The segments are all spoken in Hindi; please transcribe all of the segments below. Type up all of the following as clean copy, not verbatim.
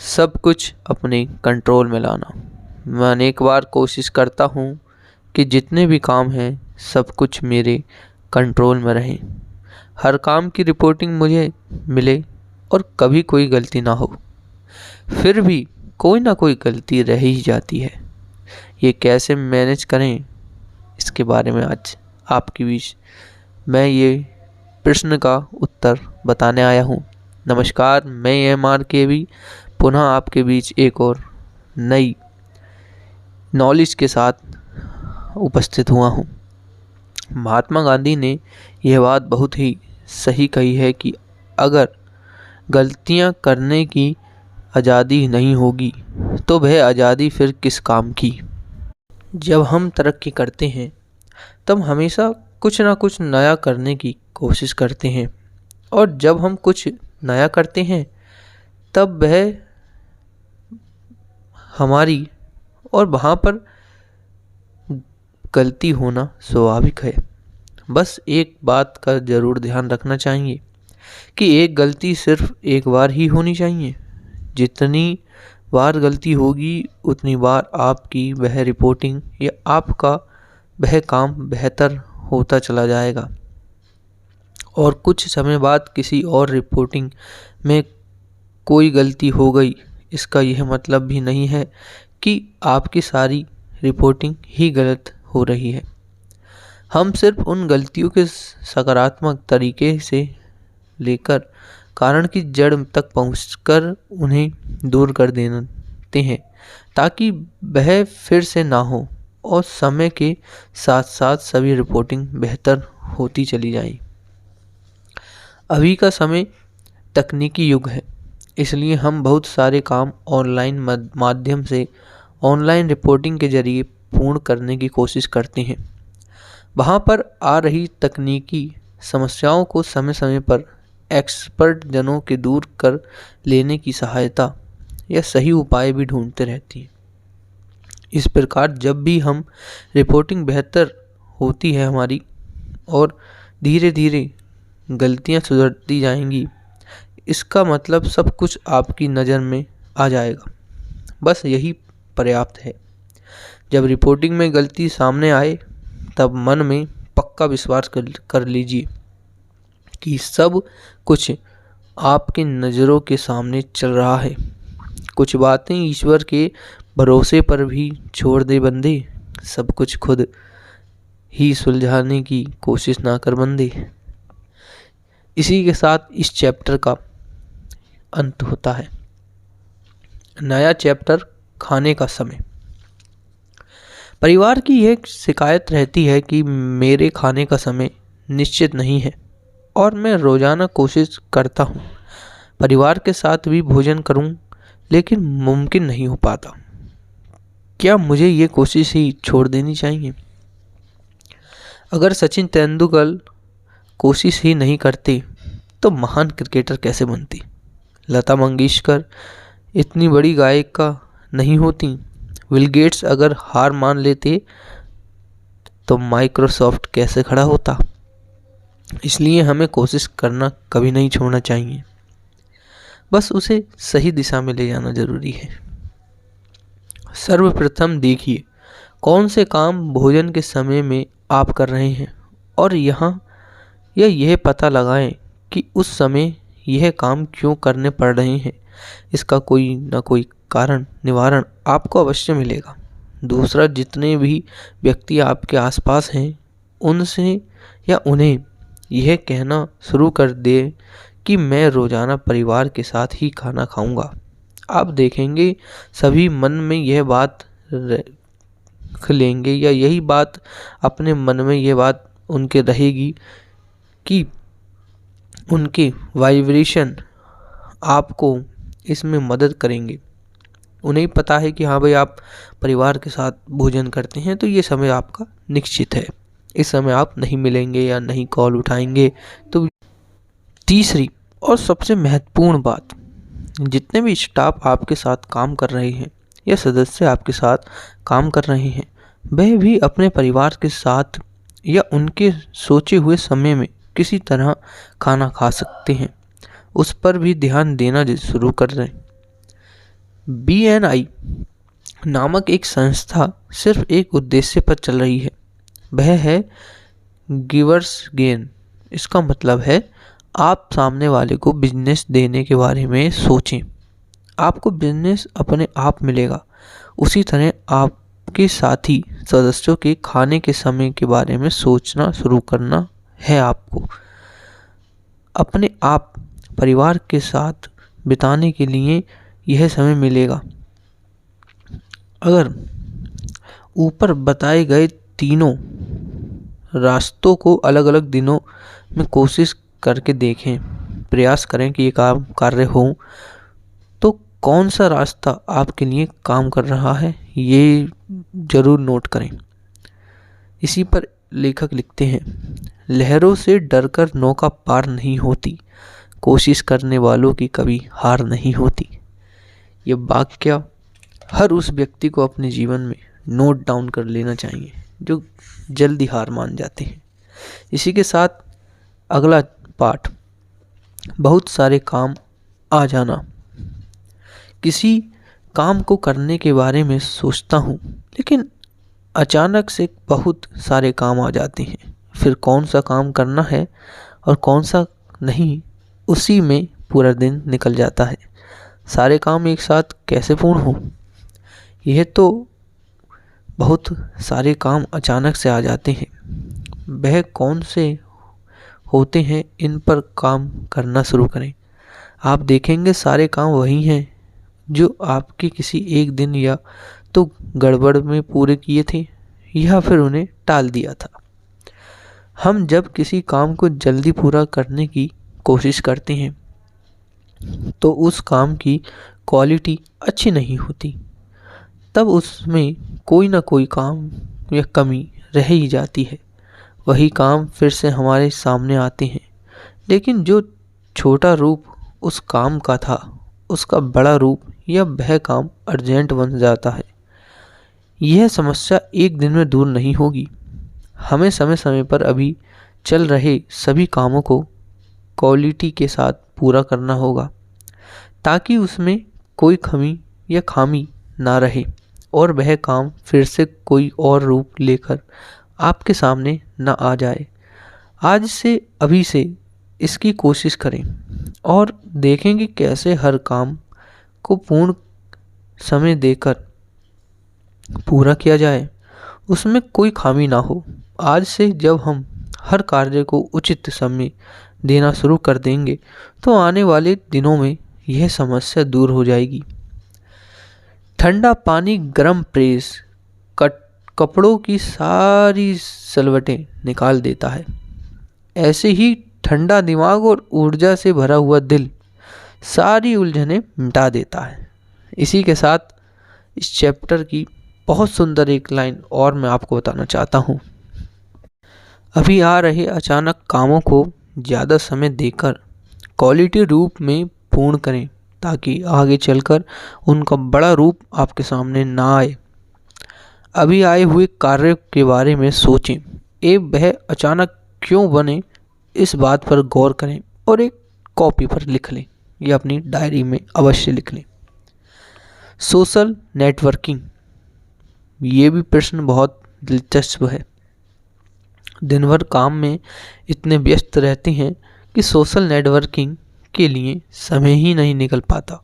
सब कुछ अपने कंट्रोल में लाना। मैं अनेक बार कोशिश करता हूँ कि जितने भी काम हैं सब कुछ मेरे कंट्रोल में रहें, हर काम की रिपोर्टिंग मुझे मिले और कभी कोई गलती ना हो। फिर भी कोई ना कोई गलती रह ही जाती है। ये कैसे मैनेज करें, इसके बारे में आज आपके बीच मैं ये प्रश्न का उत्तर बताने आया हूँ। नमस्कार, मैं MRKV पुनः आपके बीच एक और नई नॉलेज के साथ उपस्थित हुआ हूँ। महात्मा गांधी ने यह बात बहुत ही सही कही है कि अगर गलतियाँ करने की आज़ादी नहीं होगी तो वह आज़ादी फिर किस काम की। जब हम तरक्की करते हैं तब हमेशा कुछ ना कुछ नया करने की कोशिश करते हैं, और जब हम कुछ नया करते हैं तब वह हमारी और वहाँ पर गलती होना स्वाभाविक है। बस एक बात का ज़रूर ध्यान रखना चाहिए कि एक गलती सिर्फ एक बार ही होनी चाहिए। जितनी बार गलती होगी उतनी बार आपकी वह रिपोर्टिंग या आपका वह काम बेहतर होता चला जाएगा, और कुछ समय बाद किसी और रिपोर्टिंग में कोई गलती हो गई, इसका यह मतलब भी नहीं है कि आपकी सारी रिपोर्टिंग ही गलत हो रही है। हम सिर्फ उन गलतियों के सकारात्मक तरीके से लेकर कारण की जड़ तक पहुंचकर उन्हें दूर कर देते हैं, ताकि वह फिर से ना हो और समय के साथ साथ सभी रिपोर्टिंग बेहतर होती चली जाए। अभी का समय तकनीकी युग है, इसलिए हम बहुत सारे काम ऑनलाइन माध्यम से ऑनलाइन रिपोर्टिंग के जरिए पूर्ण करने की कोशिश करते हैं। वहाँ पर आ रही तकनीकी समस्याओं को समय समय पर एक्सपर्ट जनों के दूर कर लेने की सहायता या सही उपाय भी ढूंढते रहती हैं। इस प्रकार जब भी हम रिपोर्टिंग बेहतर होती है हमारी, और धीरे धीरे गलतियाँ सुधरती जाएंगी, इसका मतलब सब कुछ आपकी नज़र में आ जाएगा। बस यही पर्याप्त है। जब रिपोर्टिंग में गलती सामने आए तब मन में पक्का विश्वास कर लीजिए कि सब कुछ आपके नज़रों के सामने चल रहा है। कुछ बातें ईश्वर के भरोसे पर भी छोड़ दे बंदे, सब कुछ खुद ही सुलझाने की कोशिश ना कर बंदे। इसी के साथ इस चैप्टर का अंत होता है। नया चैप्टर, खाने का समय। परिवार की यह शिकायत रहती है कि मेरे खाने का समय निश्चित नहीं है, और मैं रोज़ाना कोशिश करता हूँ परिवार के साथ भी भोजन करूँ, लेकिन मुमकिन नहीं हो पाता। क्या मुझे ये कोशिश ही छोड़ देनी चाहिए? अगर सचिन तेंदुलकर कोशिश ही नहीं करते तो महान क्रिकेटर कैसे बनती? लता मंगेशकर इतनी बड़ी गायिका नहीं होती। बिल गेट्स अगर हार मान लेते तो माइक्रोसॉफ्ट कैसे खड़ा होता? इसलिए हमें कोशिश करना कभी नहीं छोड़ना चाहिए, बस उसे सही दिशा में ले जाना जरूरी है। सर्वप्रथम देखिए कौन से काम भोजन के समय में आप कर रहे हैं, और यह पता लगाएं कि उस समय यह काम क्यों करने पड़ रहे हैं। इसका कोई ना कोई कारण निवारण आपको अवश्य मिलेगा। दूसरा, जितने भी व्यक्ति आपके आसपास हैं उनसे या उन्हें यह कहना शुरू कर दे कि मैं रोज़ाना परिवार के साथ ही खाना खाऊंगा। आप देखेंगे सभी मन में यह बात रख लेंगे, या यही बात अपने मन में यह बात उनके रहेगी कि उनके वाइब्रेशन आपको इसमें मदद करेंगे। उन्हें पता है कि हाँ भाई, आप परिवार के साथ भोजन करते हैं तो ये समय आपका निश्चित है, इस समय आप नहीं मिलेंगे या नहीं कॉल उठाएंगे। तो तीसरी और सबसे महत्वपूर्ण बात, जितने भी स्टाफ आपके साथ काम कर रहे हैं या सदस्य आपके साथ काम कर रहे हैं, वह भी अपने परिवार के साथ या उनके सोचे हुए समय में किसी तरह खाना खा सकते हैं, उस पर भी ध्यान देना शुरू कर दें। BNI नामक एक संस्था सिर्फ एक उद्देश्य पर चल रही है, वह है गिवर्स गेन। इसका मतलब है आप सामने वाले को बिजनेस देने के बारे में सोचें, आपको बिजनेस अपने आप मिलेगा। उसी तरह आपके साथी सदस्यों के खाने के समय के बारे में सोचना शुरू करना है। आपको अपने आप परिवार के साथ बिताने के लिए यह समय मिलेगा। अगर ऊपर बताए गए तीनों रास्तों को अलग अलग दिनों में कोशिश करके देखें, प्रयास करें कि ये काम कार्य हो, तो कौन सा रास्ता आपके लिए काम कर रहा है ये ज़रूर नोट करें। इसी पर लेखक लिखते हैं, लहरों से डरकर नौका पार नहीं होती, कोशिश करने वालों की कभी हार नहीं होती। ये वाक्य हर उस व्यक्ति को अपने जीवन में नोट डाउन कर लेना चाहिए जो जल्दी हार मान जाते हैं। इसी के साथ अगला पाठ, बहुत सारे काम आ जाना। किसी काम को करने के बारे में सोचता हूँ, लेकिन अचानक से बहुत सारे काम आ जाते हैं। फिर कौन सा काम करना है और कौन सा नहीं, उसी में पूरा दिन निकल जाता है। सारे काम एक साथ कैसे पूर्ण हो? यह तो बहुत सारे काम अचानक से आ जाते हैं। वह कौन से होते हैं, इन पर काम करना शुरू करें। आप देखेंगे सारे काम वही हैं जो आपके किसी एक दिन या तो गड़बड़ में पूरे किए थे या फिर उन्हें टाल दिया था। हम जब किसी काम को जल्दी पूरा करने की कोशिश करते हैं तो उस काम की क्वालिटी अच्छी नहीं होती, तब उसमें कोई ना कोई काम या कमी रह ही जाती है। वही काम फिर से हमारे सामने आते हैं, लेकिन जो छोटा रूप उस काम का था उसका बड़ा रूप या वह काम अर्जेंट बन जाता है। यह समस्या एक दिन में दूर नहीं होगी। हमें समय समय पर अभी चल रहे सभी कामों को क्वालिटी के साथ पूरा करना होगा, ताकि उसमें कोई कमी या खामी ना रहे और वह काम फिर से कोई और रूप लेकर आपके सामने ना आ जाए। आज से अभी से इसकी कोशिश करें और देखें कि कैसे हर काम को पूर्ण समय देकर पूरा किया जाए, उसमें कोई खामी ना हो। आज से जब हम हर कार्य को उचित समय देना शुरू कर देंगे तो आने वाले दिनों में यह समस्या दूर हो जाएगी। ठंडा पानी गर्म प्रेस कपड़ों की सारी सलवटें निकाल देता है। ऐसे ही ठंडा दिमाग और ऊर्जा से भरा हुआ दिल सारी उलझनें मिटा देता है। इसी के साथ इस चैप्टर की बहुत सुंदर एक लाइन और मैं आपको बताना चाहता हूँ। अभी आ रहे अचानक कामों को ज़्यादा समय देकर क्वालिटी रूप में पूर्ण करें, ताकि आगे चलकर उनका बड़ा रूप आपके सामने ना आए। अभी आए हुए कार्य के बारे में सोचें, वह अचानक क्यों बने, इस बात पर गौर करें और एक कॉपी पर लिख लें या अपनी डायरी में अवश्य लिख लें। सोशल नेटवर्किंग, ये भी प्रश्न बहुत दिलचस्प है। दिन भर काम में इतने व्यस्त रहते हैं कि सोशल नेटवर्किंग के लिए समय ही नहीं निकल पाता।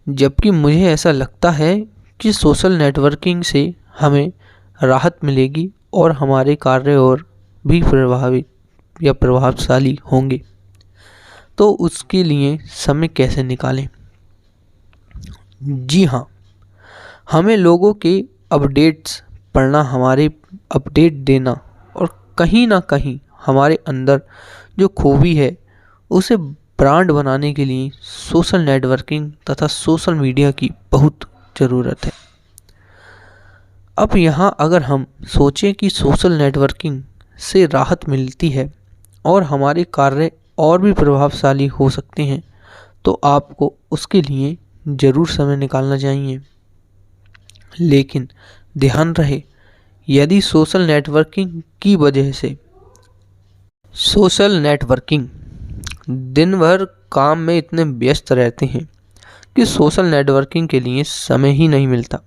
जबकि मुझे ऐसा लगता है कि सोशल नेटवर्किंग से हमें राहत मिलेगी और हमारे कार्य और भी प्रभावित या प्रभावशाली होंगे। तो उसके लिए समय कैसे निकालें? जी हाँ, हमें लोगों के अपडेट्स पढ़ना, हमारे अपडेट देना और कहीं ना कहीं हमारे अंदर जो खूबी है उसे ब्रांड बनाने के लिए सोशल नेटवर्किंग तथा सोशल मीडिया की बहुत ज़रूरत है। अब यहाँ अगर हम सोचें कि सोशल नेटवर्किंग से राहत मिलती है और हमारे कार्य और भी प्रभावशाली हो सकते हैं, तो आपको उसके लिए ज़रूर समय निकालना चाहिए। लेकिन ध्यान रहे, यदि सोशल नेटवर्किंग की वजह से दिन भर काम में इतने व्यस्त रहते हैं कि सोशल नेटवर्किंग के लिए समय ही नहीं मिलता,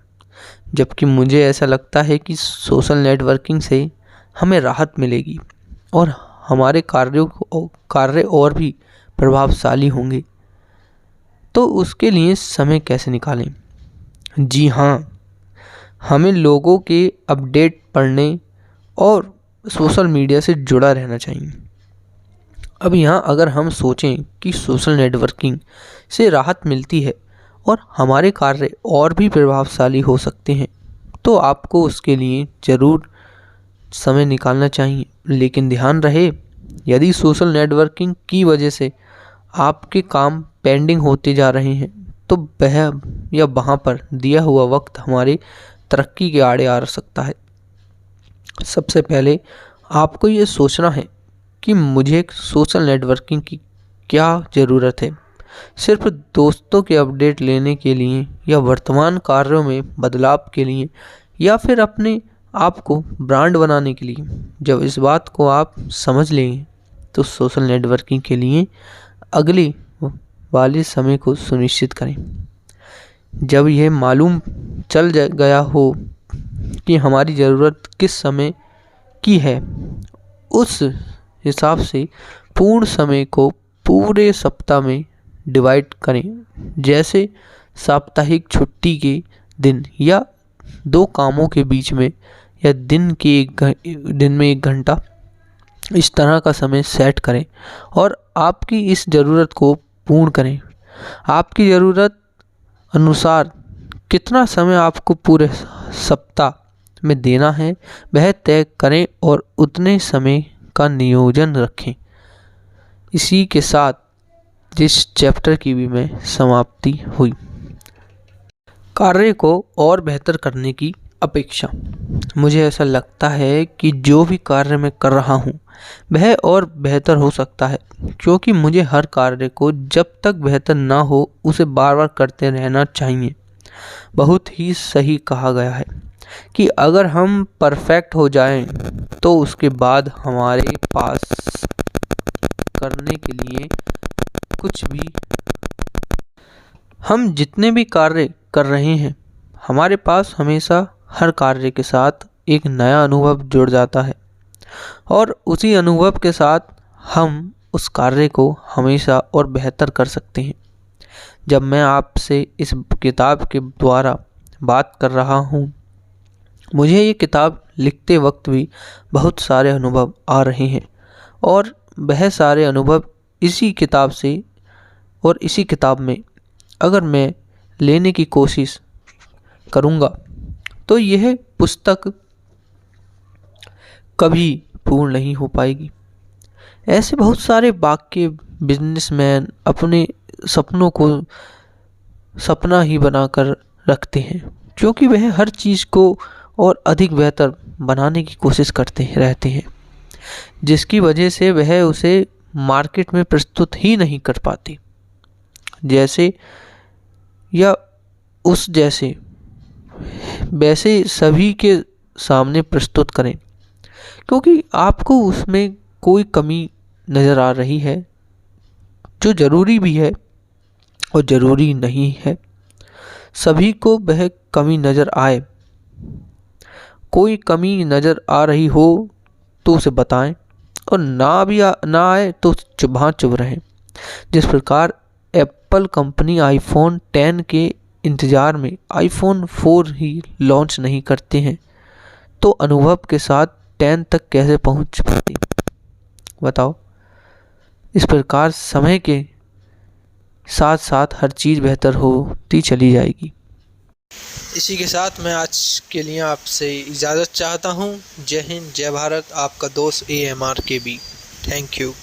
जबकि मुझे ऐसा लगता है कि सोशल नेटवर्किंग से हमें राहत मिलेगी और हमारे कार्य और भी प्रभावशाली होंगे। तो उसके लिए समय कैसे निकालें? जी हाँ, हमें लोगों के अपडेट पढ़ने और सोशल मीडिया से जुड़ा रहना चाहिए। अब यहाँ अगर हम सोचें कि सोशल नेटवर्किंग से राहत मिलती है और हमारे कार्य और भी प्रभावशाली हो सकते हैं, तो आपको उसके लिए ज़रूर समय निकालना चाहिए। लेकिन ध्यान रहे, यदि सोशल नेटवर्किंग की वजह से आपके काम पेंडिंग होते जा रहे हैं, तो वह या वहाँ पर दिया हुआ वक्त हमारे तरक्की के आड़े आ सकता है। सबसे पहले आपको ये सोचना है कि मुझे सोशल नेटवर्किंग की क्या ज़रूरत है। सिर्फ दोस्तों के अपडेट लेने के लिए, या वर्तमान कार्यों में बदलाव के लिए, या फिर अपने आप को ब्रांड बनाने के लिए? जब इस बात को आप समझ लेंगे तो सोशल नेटवर्किंग के लिए अगले वाले समय को सुनिश्चित करें। जब यह मालूम चल गया हो कि हमारी ज़रूरत किस समय की है, उस हिसाब से पूर्ण समय को पूरे सप्ताह में डिवाइड करें। जैसे साप्ताहिक छुट्टी के दिन, या 2 कामों के बीच में, या दिन में 1 घंटा, इस तरह का समय सेट करें और आपकी इस ज़रूरत को पूर्ण करें। आपकी ज़रूरत अनुसार कितना समय आपको पूरे सप्ताह में देना है, वह तय करें और उतने समय का नियोजन रखें। इसी के साथ इस चैप्टर की भी मैं समाप्ति हुई। कार्य को और बेहतर करने की अपेक्षा। मुझे ऐसा लगता है कि जो भी कार्य मैं कर रहा हूँ वह और बेहतर हो सकता है, क्योंकि मुझे हर कार्य को जब तक बेहतर ना हो उसे बार बार करते रहना चाहिए। बहुत ही सही कहा गया है कि अगर हम परफेक्ट हो जाएं तो उसके बाद हमारे पास करने के लिए कुछ भी, हम जितने भी कार्य कर रहे हैं, हमारे पास हमेशा हर कार्य के साथ एक नया अनुभव जुड़ जाता है और उसी अनुभव के साथ हम उस कार्य को हमेशा और बेहतर कर सकते हैं। जब मैं आपसे इस किताब के द्वारा बात कर रहा हूँ, मुझे ये किताब लिखते वक्त भी बहुत सारे अनुभव आ रहे हैं और वह सारे अनुभव इसी किताब से और इसी किताब में अगर मैं लेने की कोशिश करूँगा तो यह पुस्तक कभी पूर्ण नहीं हो पाएगी। ऐसे बहुत सारे वाक्य बिजनेसमैन अपने सपनों को सपना ही बनाकर रखते हैं, क्योंकि वह हर चीज़ को और अधिक बेहतर बनाने की कोशिश करते रहते हैं, जिसकी वजह से वह उसे मार्केट में प्रस्तुत ही नहीं कर पाते। जैसे या उस जैसे वैसे सभी के सामने प्रस्तुत करें, क्योंकि आपको उसमें कोई कमी नज़र आ रही है जो ज़रूरी भी है और ज़रूरी नहीं है। सभी को वह कमी नज़र आए। कोई कमी नज़र आ रही हो तो उसे बताएं और ना आए तो चुप रहें। जिस प्रकार एप्पल कंपनी आईफोन 10 के इंतज़ार में आईफोन 4 ही लॉन्च नहीं करते हैं, तो अनुभव के साथ 10 तक कैसे पहुंच पाती, बताओ। इस प्रकार समय के साथ साथ हर चीज़ बेहतर होती चली जाएगी। इसी के साथ मैं आज के लिए आपसे इजाज़त चाहता हूँ। जय हिंद, जय भारत। आपका दोस्त AMR KB। Thank you.